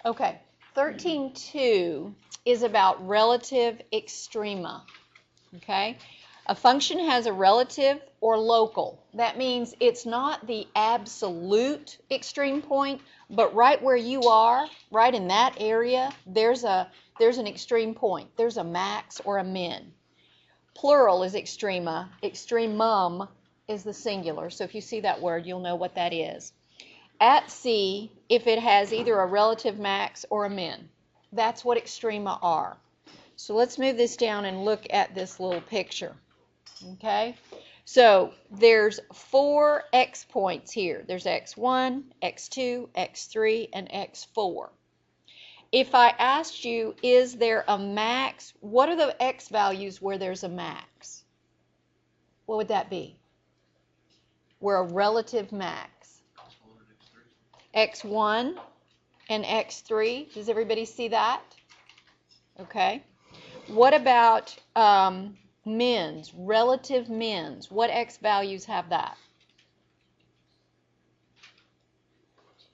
Okay, 13.2 is about relative extrema. Okay, a function has a relative or local. That means it's not the absolute extreme point, but right where you are, right in that area, there's an extreme point. There's a max or a min. Plural is extrema. Extremum is the singular. So if you see that word, you'll know what that is. At C, if it has either a relative max or a min, that's what extrema are. So let's move this down and look at this little picture. Okay, so there's 4 x points here. There's x1, x2, x3, and x4. If I asked you, is there a max? What are the x values where there's a max? What would that be? Where a relative max. X1 and x3. Does everybody see that? Okay. What about mins, relative mins? What x values have that?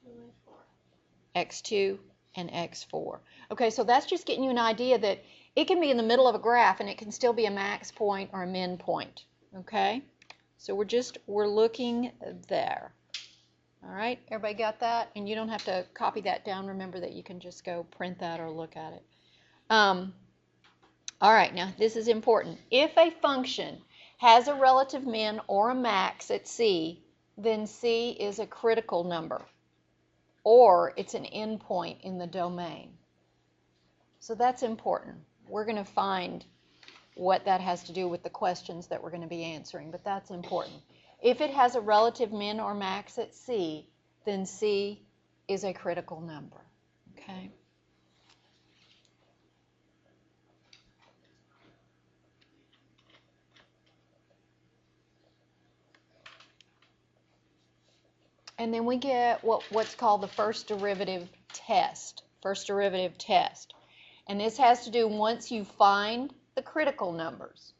2 and 4. X2 and x4. Okay, so that's just getting you an idea that it can be in the middle of a graph and it can still be a max point or a min point. Okay, so we're looking there. All right, everybody got that? And you don't have to copy that down. Remember that you can just go print that or look at it. All right, now this is important. If a function has a relative min or a max at C, then C is a critical number, or it's an endpoint in the domain. So that's important. We're going to find what that has to do with the questions that we're going to be answering, but that's important. If it has a relative min or max at C, then C is a critical number. Okay? And then we get what's called the first derivative test. And this has to do once you find the critical numbers.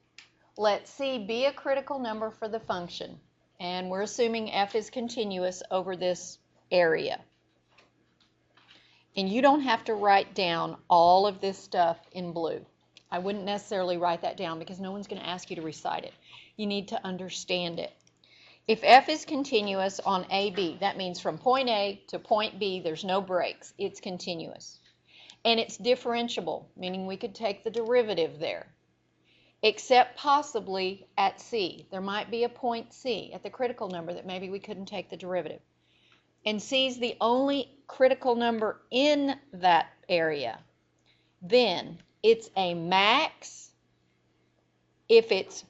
Let C be a critical number for the function. And we're assuming f is continuous over this area. And you don't have to write down all of this stuff in blue. I wouldn't necessarily write that down because no one's going to ask you to recite it. You need to understand it. If f is continuous on AB, that means from point A to point B, there's no breaks. It's continuous. And it's differentiable, meaning we could take the derivative there, except possibly at C. There might be a point C at the critical number that maybe we couldn't take the derivative. And C is the only critical number in that area. Then it's a max if it's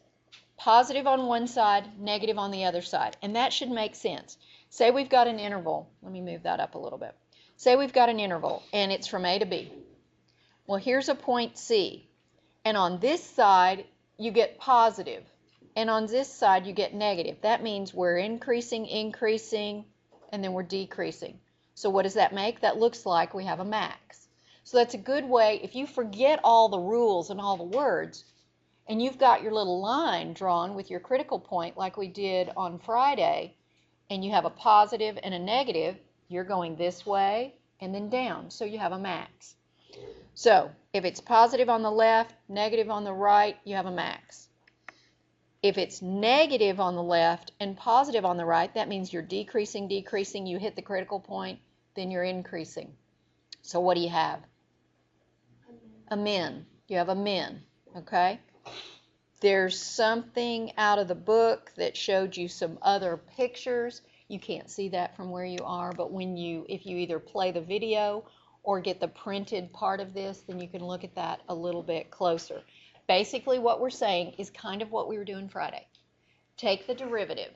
positive on one side, negative on the other side. And that should make sense. Say we've got an interval. Let me move that up a little bit. Say we've got an interval and it's from A to B. Well, here's a point C. And on this side, you get positive. And on this side, you get negative. That means we're increasing, and then we're decreasing. So what does that make? That looks like we have a max. So that's a good way, if you forget all the rules and all the words, and you've got your little line drawn with your critical point like we did on Friday, and you have a positive and a negative, you're going this way and then down, so you have a max. So if it's positive on the left, negative on the right, you have a max. If it's negative on the left and positive on the right, that means you're decreasing, you hit the critical point, then you're increasing. So what do you have? A min. You have a min, okay? There's something out of the book that showed you some other pictures. You can't see that from where you are, but if you either play the video or get the printed part of this, then you can look at that a little bit closer. Basically what we're saying is kind of what we were doing Friday. Take the derivative,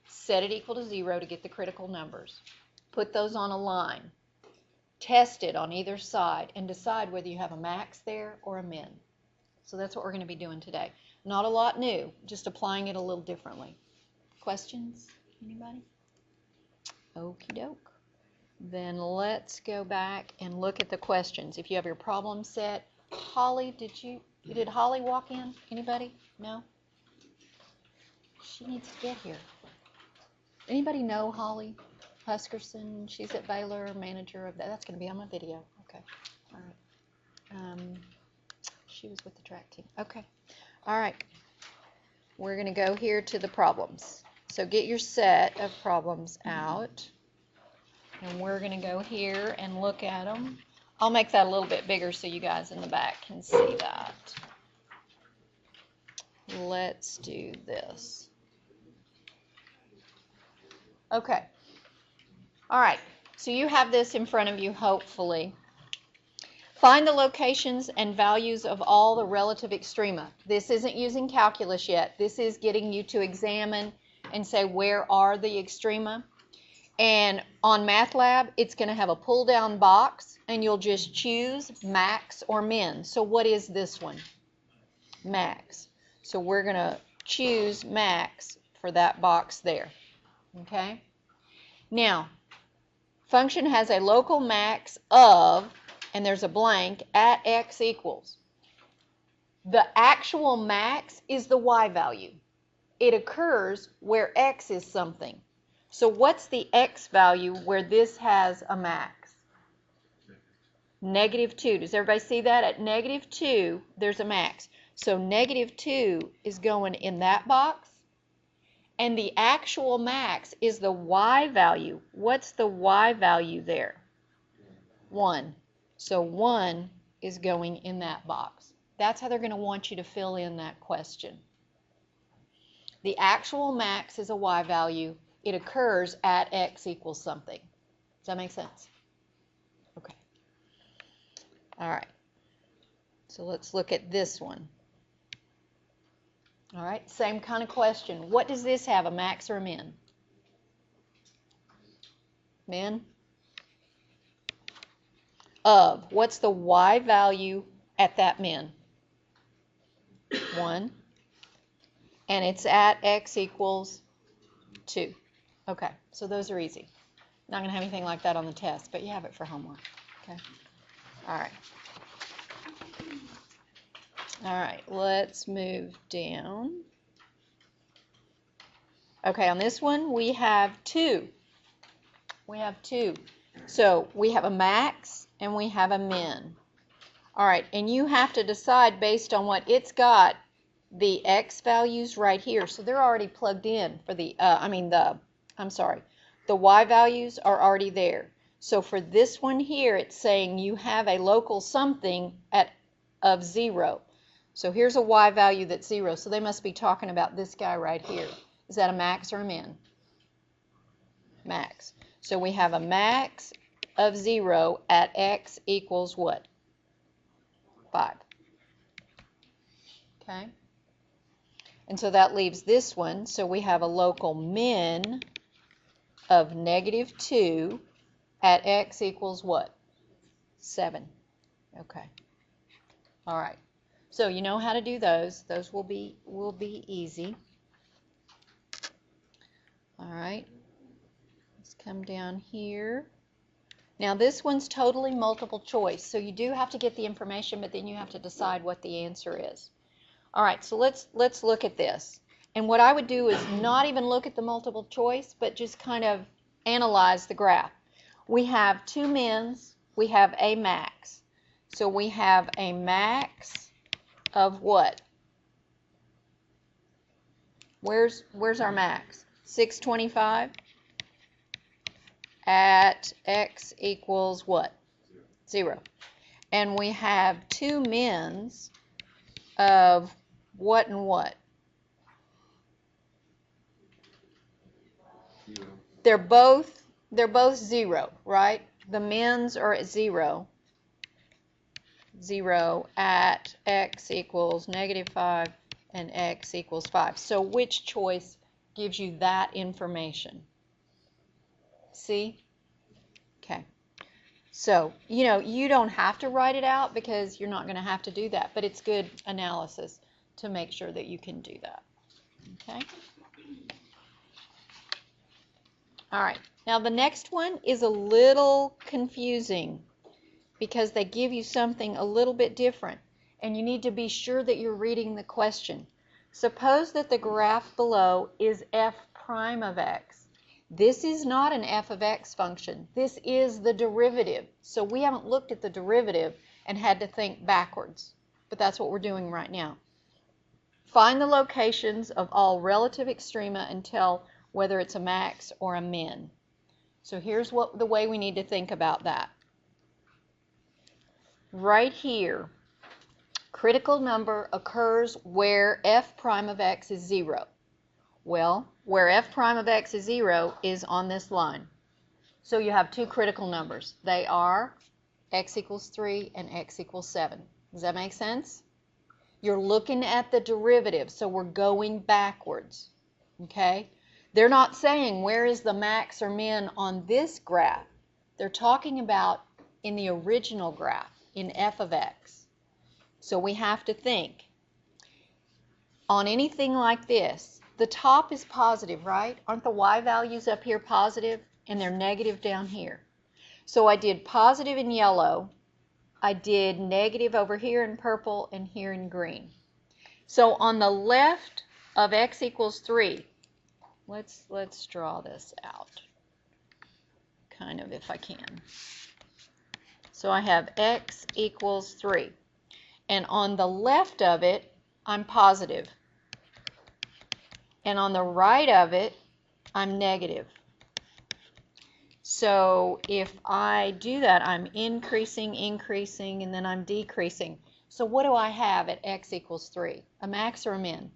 set it equal to 0 to get the critical numbers, put those on a line, test it on either side, and decide whether you have a max there or a min. So that's what we're going to be doing today. Not a lot new, just applying it a little differently. Questions? Anybody? Okie doke. Then let's go back and look at the questions. If you have your problem set, Holly, did Holly walk in? Anybody? No? She needs to get here. Anybody know Holly? Huskerson, she's at Baylor, manager of that. That's going to be on my video. Okay. All right. She was with the track team. Okay. All right. We're going to go here to the problems. So get your set of problems out. And we're going to go here and look at them. I'll make that a little bit bigger so you guys in the back can see that. Let's do this. Okay. All right. So you have this in front of you, hopefully. Find the locations and values of all the relative extrema. This isn't using calculus yet. This is getting you to examine and say, where are the extrema? And on MATLAB, it's going to have a pull-down box, and you'll just choose max or min. So what is this one? Max. So we're going to choose max for that box there. Okay? Now, function has a local max of, and there's a blank, at x equals. The actual max is the y value. It occurs where x is something. So what's the x value where this has a max? -2. Does everybody see that? At -2, there's a max. So -2 is going in that box. And the actual max is the y value. What's the y value there? 1. So 1 is going in that box. That's how they're going to want you to fill in that question. The actual max is a y value. It occurs at x equals something. Does that make sense? Okay. All right. So let's look at this one. All right, same kind of question. What does this have, a max or a min? Min? Of. What's the y value at that min? 1. And it's at x equals 2. Okay, so those are easy. Not going to have anything like that on the test, but you have it for homework. Okay. All right. All right, let's move down. Okay, on this one we have 2. We have 2. So we have a max and we have a min. All right, and you have to decide based on what it's got, the x values right here. So they're already plugged in for the, the y values are already there. So for this one here, it's saying you have a local something of 0. So here's a y value that's 0. So they must be talking about this guy right here. Is that a max or a min? Max. So we have a max of 0 at x equals what? 5. Okay. And so that leaves this one. So we have a local min of -2 at x equals what? 7. Okay. All right. So you know how to do those. Those will be easy. All right. Let's come down here. Now this one's totally multiple choice. So you do have to get the information, but then you have to decide what the answer is. All right. So let's look at this. And what I would do is not even look at the multiple choice, but just kind of analyze the graph. We have 2 mins. We have a max. So we have a max of what? Where's our max? 625 at x equals what? 0. And we have 2 mins of what and what? 0. They're both 0, right? The mins are at 0. 0 at x equals -5 and x equals 5. So which choice gives you that information? See? Okay. So, you don't have to write it out because you're not going to have to do that, but it's good analysis to make sure that you can do that. Okay? All right. Now the next one is a little confusing because they give you something a little bit different, and you need to be sure that you're reading the question. Suppose that the graph below is f prime of x. This is not an f of x function. This is the derivative. So we haven't looked at the derivative and had to think backwards. But that's what we're doing right now. Find the locations of all relative extrema and tell whether it's a max or a min. So here's the way we need to think about that. Right here, critical number occurs where f prime of x is 0. Well, where f prime of x is 0 is on this line. So you have two critical numbers. They are x equals 3 and x equals 7. Does that make sense? You're looking at the derivative, so we're going backwards. Okay? They're not saying where is the max or min on this graph. They're talking about in the original graph, in f of x. So we have to think. On anything like this, the top is positive, right? Aren't the y values up here positive? And they're negative down here. So I did positive in yellow. I did negative over here in purple and here in green. So on the left of x equals 3, let's draw this out, kind of, if I can. So I have x equals 3. And on the left of it, I'm positive. And on the right of it, I'm negative. So if I do that, I'm increasing, and then I'm decreasing. So what do I have at x equals 3? A max or a min?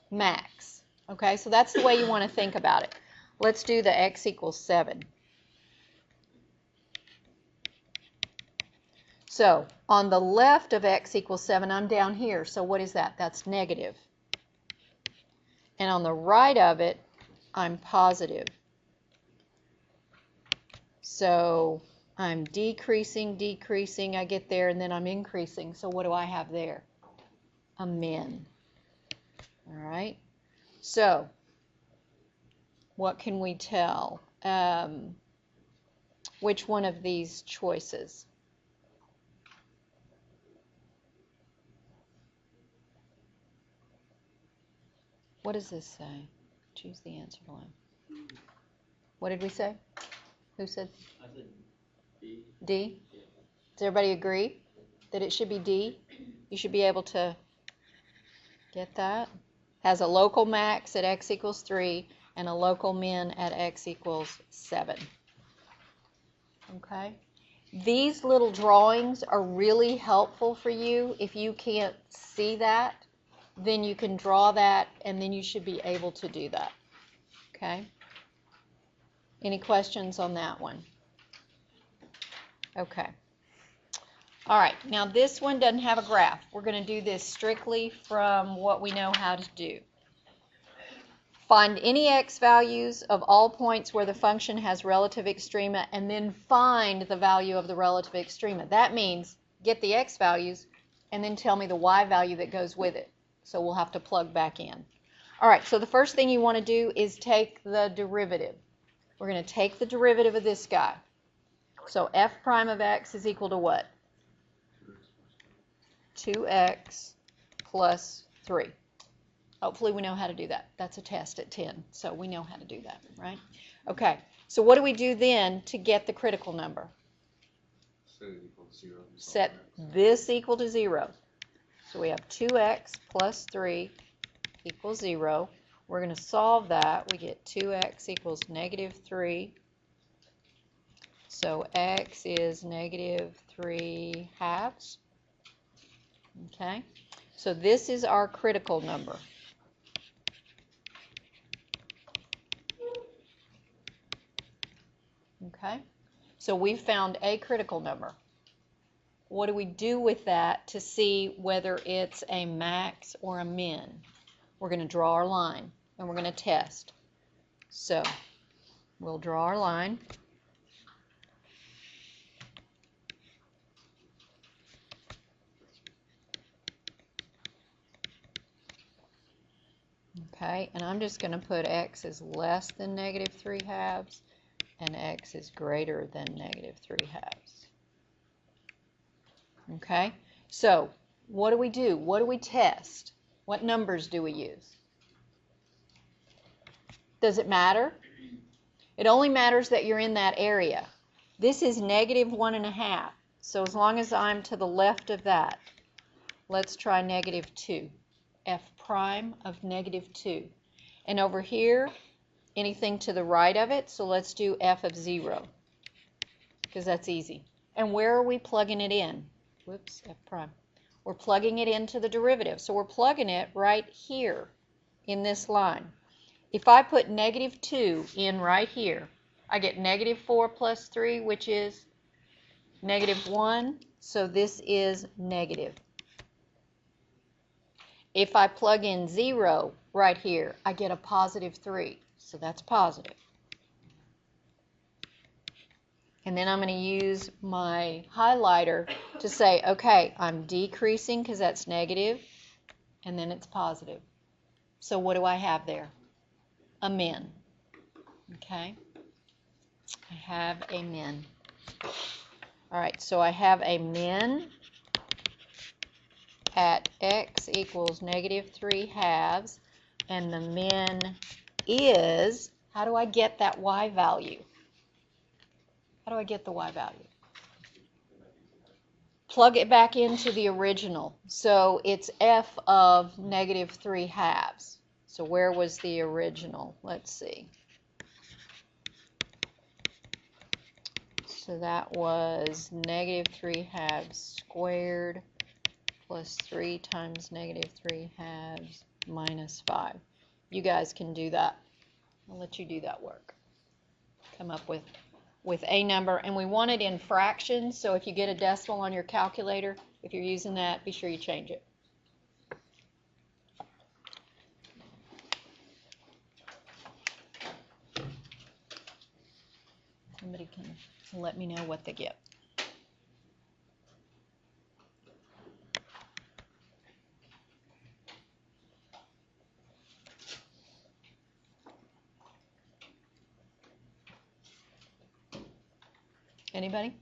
Max. Okay, so that's the way you want to think about it. Let's do the x equals 7. So on the left of x equals 7, I'm down here. So what is that? That's negative. And on the right of it, I'm positive. So I'm decreasing, I get there, and then I'm increasing. So what do I have there? A min. All right. So what can we tell? Which one of these choices? What does this say? Choose the answer below. What did we say? Who said? I said D. D? Yeah. Does everybody agree that it should be D? You should be able to get that. Has a local max at x equals 3 and a local min at x equals 7. Okay? These little drawings are really helpful for you. If you can't see that, then you can draw that, and then you should be able to do that. Okay? Any questions on that one? Okay. All right, now this one doesn't have a graph. We're going to do this strictly from what we know how to do. Find any x values of all points where the function has relative extrema, and then find the value of the relative extrema. That means get the x values and then tell me the y value that goes with it. So we'll have to plug back in. All right, so the first thing you want to do is take the derivative. We're going to take the derivative of this guy. So f prime of x is equal to what? 2x plus 3. Hopefully we know how to do that. That's a test at 10, so we know how to do that, right? Okay, so what do we do then to get the critical number? Set this equal to 0. So we have 2x plus 3 equals 0. We're going to solve that. We get 2x equals negative 3. So x is negative 3 halves. Okay, so this is our critical number. Okay, so we found a critical number. What do we do with that to see whether it's a max or a min? We're going to draw our line, and we're going to test. So we'll draw our line. Okay, and I'm just going to put x is less than negative 3 halves and x is greater than negative 3 halves. Okay, so what do we do? What do we test? What numbers do we use? Does it matter? It only matters that you're in that area. This is negative 1.5. So as long as I'm to the left of that, let's try negative 2. F prime of negative 2. And over here, anything to the right of it, so let's do f of 0, because that's easy. And where are we plugging it in? Whoops, f prime. We're plugging it into the derivative. So we're plugging it right here in this line. If I put negative 2 in right here, I get negative 4 plus 3, which is negative 1. So this is negative. If I plug in 0 right here, I get a positive 3. So that's positive. And then I'm going to use my highlighter to say, okay, I'm decreasing because that's negative, and then it's positive. So what do I have there? A min. Okay? I have a min. All right, so I have a min at x equals negative 3/2, and the min is, how do I get that y value? How do I get the y value? Plug it back into the original. So it's f of negative 3/2. So where was the original? Let's see. So that was negative 3/2 squared plus 3 times negative 3/2 minus 5. You guys can do that. I'll let you do that work. Come up with a number, and we want it in fractions, so if you get a decimal on your calculator, if you're using that, be sure you change it. Somebody can let me know what they get. Anybody?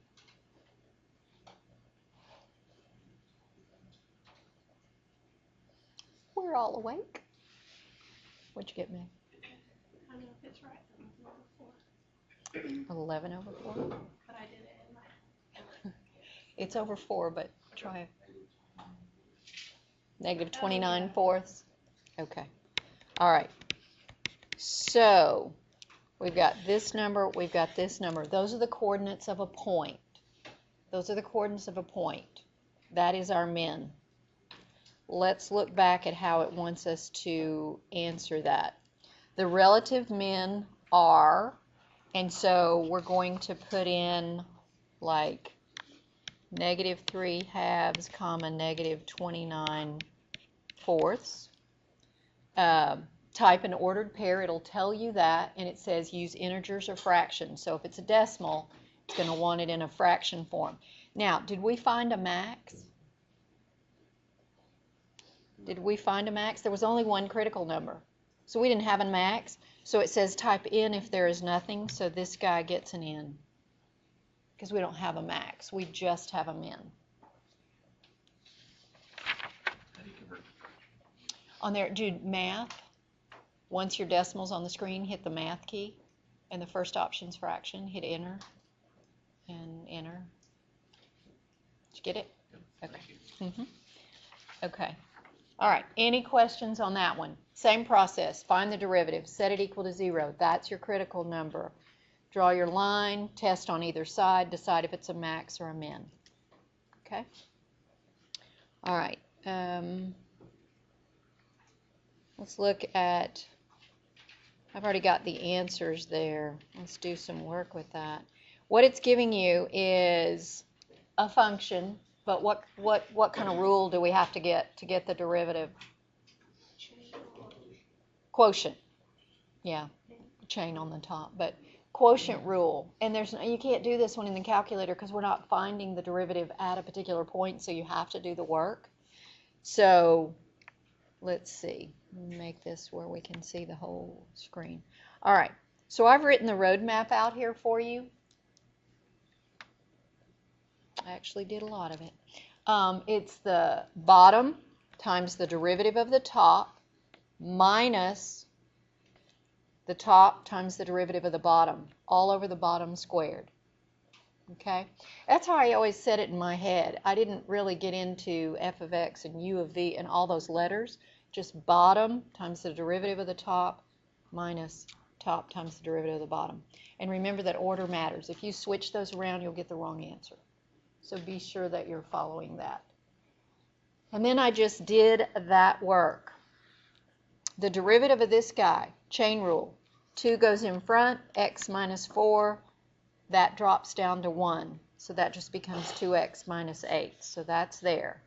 We're all awake. What'd you get, Meg? I don't know if it's right. 11 over 4. 11 over 4? But I did it in my... It's over 4, but try it. Negative 29 fourths. Okay. All right. So we've got this number, we've got this number. Those are the coordinates of a point. Those are the coordinates of a point. That is our min. Let's look back at how it wants us to answer that. The relative min are, and so we're going to put in like negative 3/2 comma negative 29 fourths. Type an ordered pair, it'll tell you that, and it says use integers or fractions. So if it's a decimal, it's going to want it in a fraction form. Now, did we find a max? Did we find a max? There was only one critical number. So we didn't have a max. So it says type in if there is nothing, so this guy gets an n. Because we don't have a max, we just have a min. On there, do math. Once your decimal's on the screen, hit the math key, and the first option's fraction. Hit enter, and enter. Did you get it? Okay. Okay. All right. Any questions on that one? Same process. Find the derivative. Set it equal to 0. That's your critical number. Draw your line. Test on either side. Decide if it's a max or a min. Okay? All right. Let's look at, I've already got the answers there. Let's do some work with that. What it's giving you is a function, but what kind of rule do we have to get the derivative? Quotient. Yeah, chain on the top, but quotient rule. And you can't do this one in the calculator because we're not finding the derivative at a particular point, so you have to do the work. So let's see, make this where we can see the whole screen. All right, so I've written the roadmap out here for you. I actually did a lot of it. It's the bottom times the derivative of the top minus the top times the derivative of the bottom, all over the bottom squared. Okay? That's how I always said it in my head. I didn't really get into f of x and u of v and all those letters. Just bottom times the derivative of the top minus top times the derivative of the bottom. And remember that order matters. If you switch those around, you'll get the wrong answer. So be sure that you're following that. And then I just did that work. The derivative of this guy, chain rule, 2 goes in front, x minus 4, that drops down to 1. So that just becomes 2x minus 8. So that's there.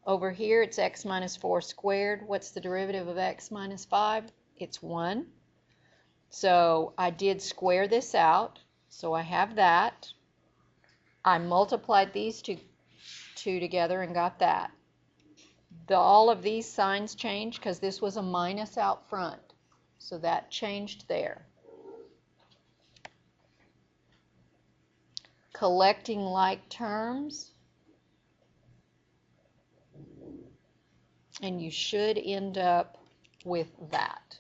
Over here, it's x minus 4 squared. What's the derivative of x minus 5? It's 1. So I did square this out. So I have that. I multiplied these two together and got that. All of these signs changed because this was a minus out front. So that changed there. Collecting like terms. And you should end up with that.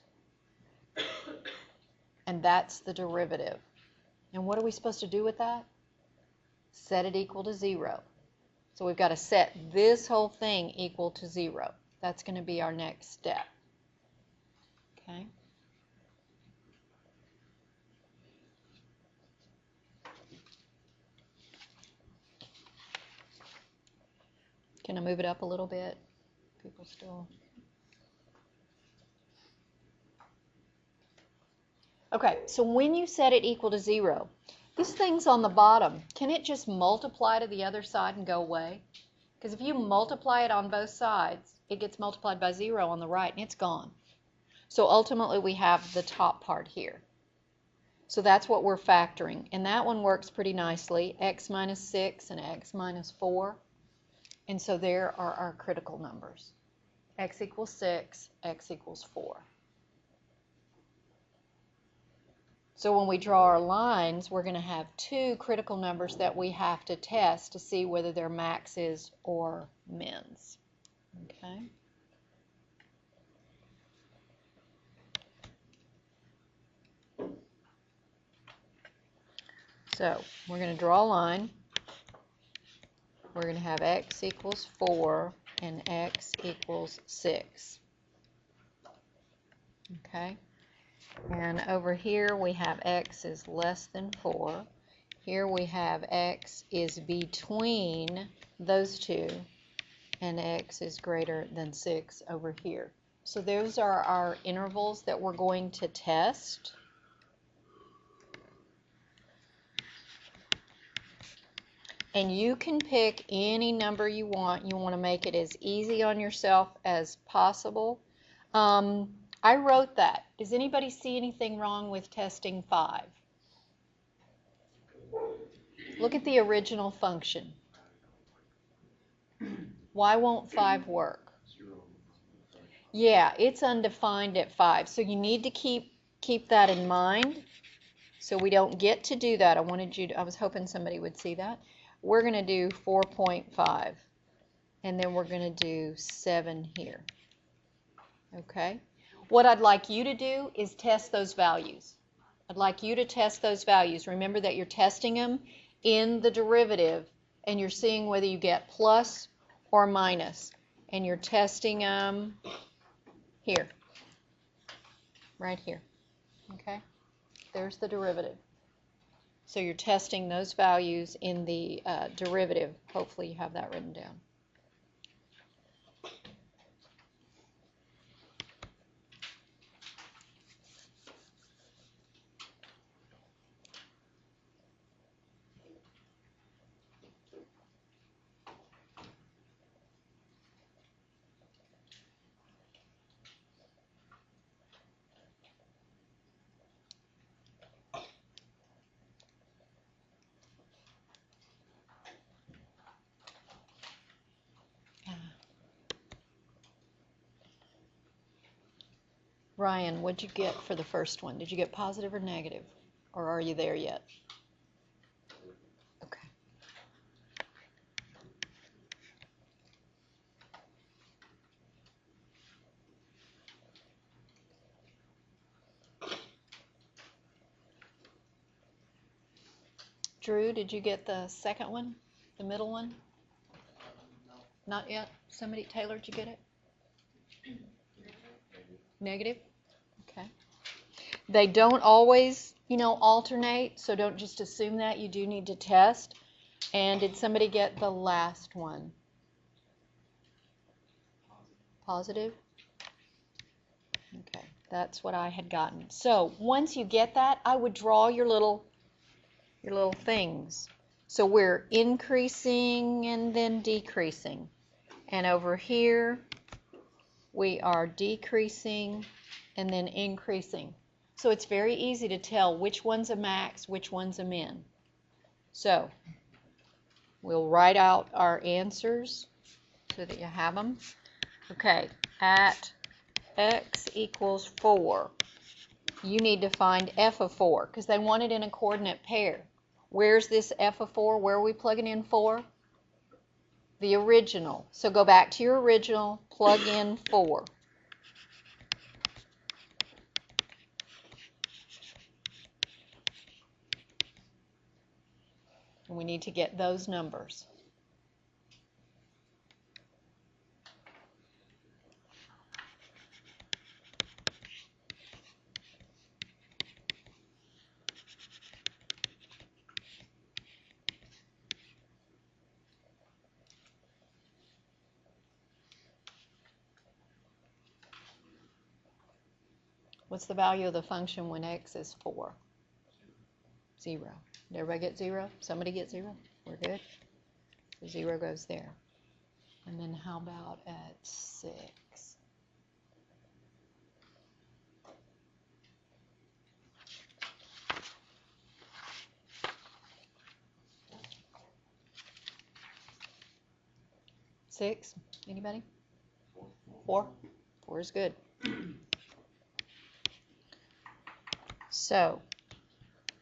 And that's the derivative. And what are we supposed to do with that? Set it equal to 0. So we've got to set this whole thing equal to 0. That's going to be our next step. Okay? Can I move it up a little bit? People still... Okay, so when you set it equal to 0, this thing's on the bottom. Can it just multiply to the other side and go away? Because if you multiply it on both sides, it gets multiplied by 0 on the right, and it's gone. So ultimately, we have the top part here. So that's what we're factoring. And that one works pretty nicely, x minus 6 and x minus 4. And so there are our critical numbers. X equals 6, x equals 4. So when we draw our lines, we're going to have 2 critical numbers that we have to test to see whether they're maxes or mins. Okay? So we're going to draw a line. We're going to have x equals 4 and x equals 6. Okay? And over here we have x is less than 4. Here we have x is between those two, and x is greater than 6 over here. So those are our intervals that we're going to test. And you can pick any number you want. You want to make it as easy on yourself as possible. I wrote that. Does anybody see anything wrong with testing 5? Look at the original function. Why won't 5 work? Yeah, it's undefined at 5. So you need to keep that in mind. So we don't get to do that. I was hoping somebody would see that. We're going to do 4.5. And then we're going to do 7 here. Okay? What I'd like you to do is test those values. I'd like you to test those values. Remember that you're testing them in the derivative, and you're seeing whether you get plus or minus. And you're testing them here, right here. Okay? There's the derivative. So you're testing those values in the derivative. Hopefully you have that written down. Ryan, what'd you get for the first one? Did you get positive or negative? Or are you there yet? Okay. Drew, did you get the second one? The middle one? No. Not yet? Somebody, Taylor, did you get it? Negative? Okay. They don't always, alternate, so don't just assume that. You do need to test. And did somebody get the last one? Positive? Okay, that's what I had gotten. So once you get that, I would draw your little things. So we're increasing and then decreasing. And over here, we are decreasing and then increasing. So it's very easy to tell which one's a max, which one's a min. So we'll write out our answers so that you have them. Okay, at x equals 4, you need to find f of 4 because they want it in a coordinate pair. Where's this f of 4? Where are we plugging in 4? The original. So go back to your original, plug in 4. And we need to get those numbers. What's the value of the function when x is 4? 0. Did everybody get 0? Somebody get 0? We're good? So 0 goes there. And then how about at 6? Six? Anybody? 4? 4 is good. So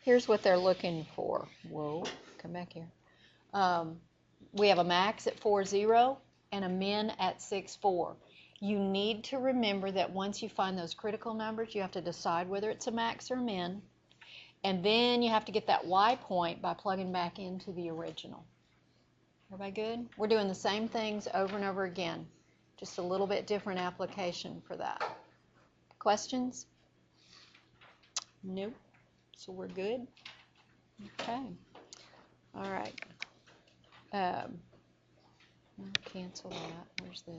here's what they're looking for. Whoa, come back here. We have a max at 4, 0 and a min at 6, 4. You need to remember that once you find those critical numbers, you have to decide whether it's a max or a min. And then you have to get that y point by plugging back into the original. Everybody good? We're doing the same things over and over again. Just a little bit different application for that. Questions? Nope. So we're good? Okay. All right. I'll cancel that. Where's this?